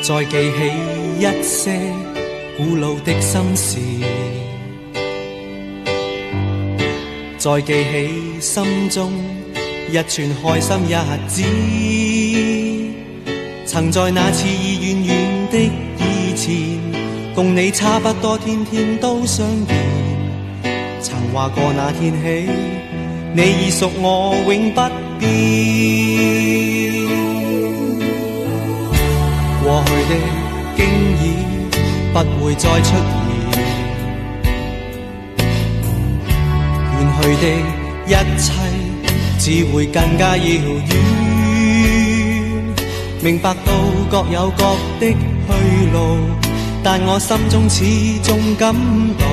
再記起一些古老的心事，再記起心中一串開心日子，曾在那次已遠遠的以前，共你差不多天天都相見，曾話過那天起，你已屬我永不變。過去的經已不會再出現，遠去的一切只會更加遙遠。明白到各有各的去路，但我心中始終感到，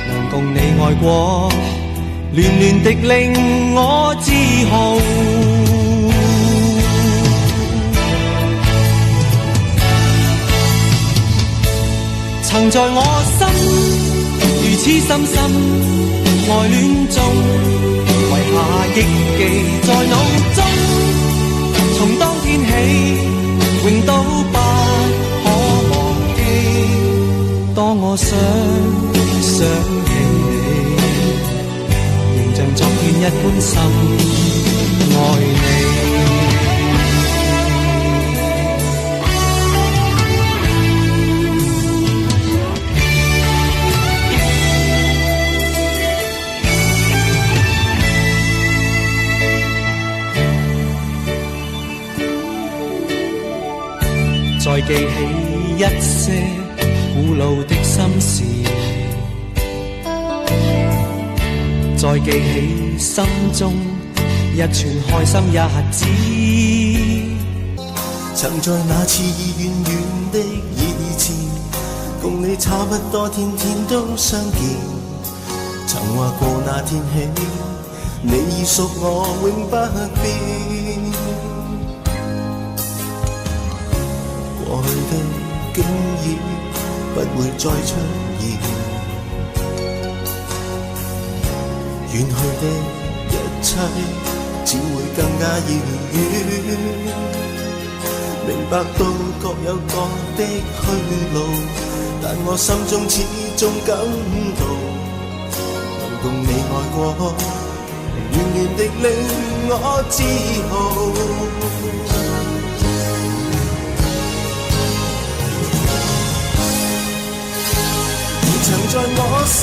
能共你愛過，暖暖的令我自豪。曾在我心如此深深愛戀中，遺下憶記在腦中，從當天起永都不可忘記。當我想起你，仍像昨天一般深愛你。再記起一些古老的心事，再記起心中一串開心日子，曾在那次已遠遠的以前，共你差不多天天都相見，曾話過那天起，你已屬我永不變。過去的經已不會再出現，遠去的一切只會更加遙遠。明白到各有各的去路，但我心中始終感到，能共你愛過，遠遠的令我自豪。曾在我心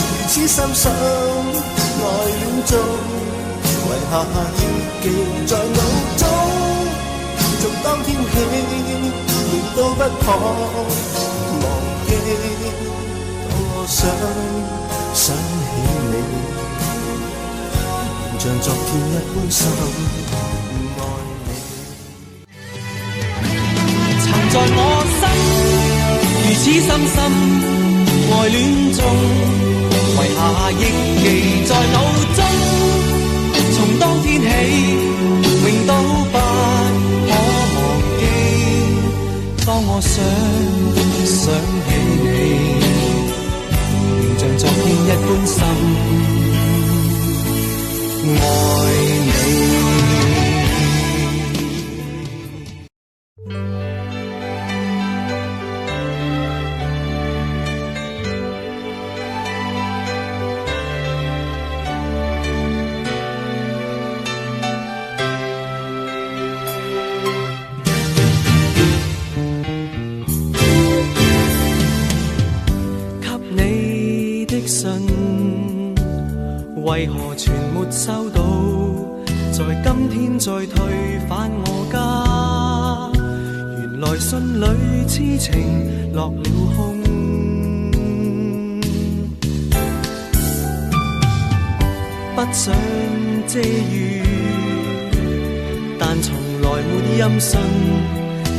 如此深深愛戀中，遺下憶記在腦中，從當天起永都不可忘記。當我想起你，仍像昨天一般深愛你。曾在我心如此深深愛戀中，遺下憶記在腦中，從當天起永都不可忘記。當我想起你，仍像昨天一般深愛你。為何全沒收到？在今天再退返我家，原來信裏痴情落了空。不想遮雨，但從來沒音訊，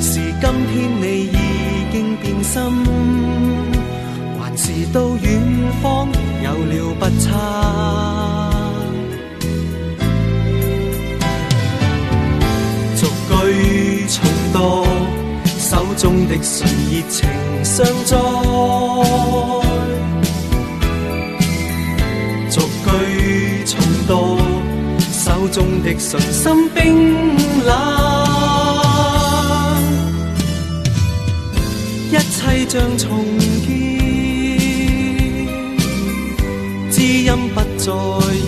是今天你已經變心，還是到遠方有了不差。逐句重讀，手中的信熱情尚在，逐句重讀，手中的信心冰冷。切像重建，知音不再現。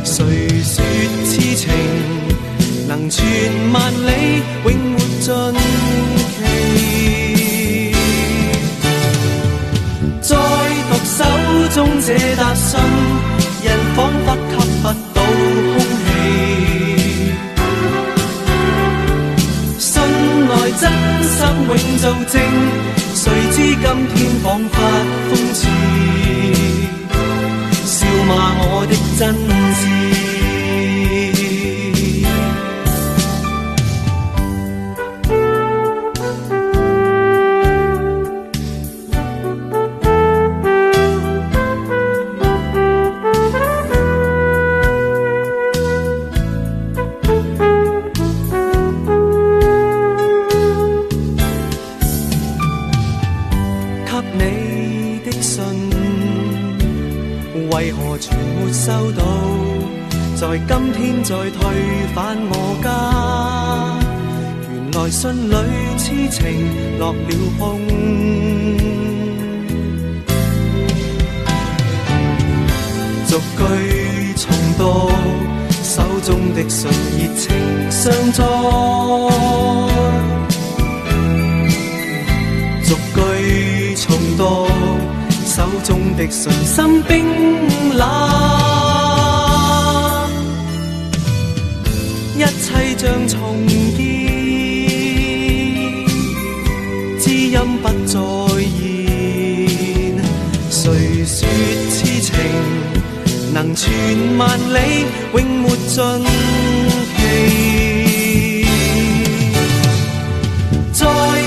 誰說痴情能傳萬里，永沒盡期？再讀手中這沓信，人彷彿吸不到空氣。信內真心永做證，誰知今天彷彿諷刺，笑罵我的真摯。為何全沒收到？在今天再退返我家，原來信裏痴情落了空。逐句重讀，手中的信熱情相載。逐句重讀，手中的信心冰冷，一切像重建，知音不再現。誰說痴情能傳萬里，永沒盡期？再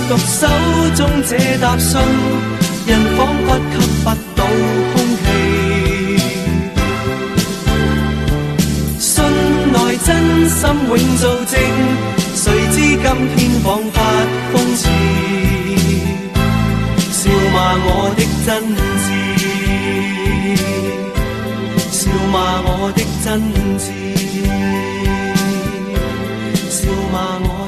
讀手中這沓信，人彷彿吸不到空氣。信內真心永做證，誰知今天彷彿諷刺，笑罵我的真摯，笑罵我的真摯，笑罵我。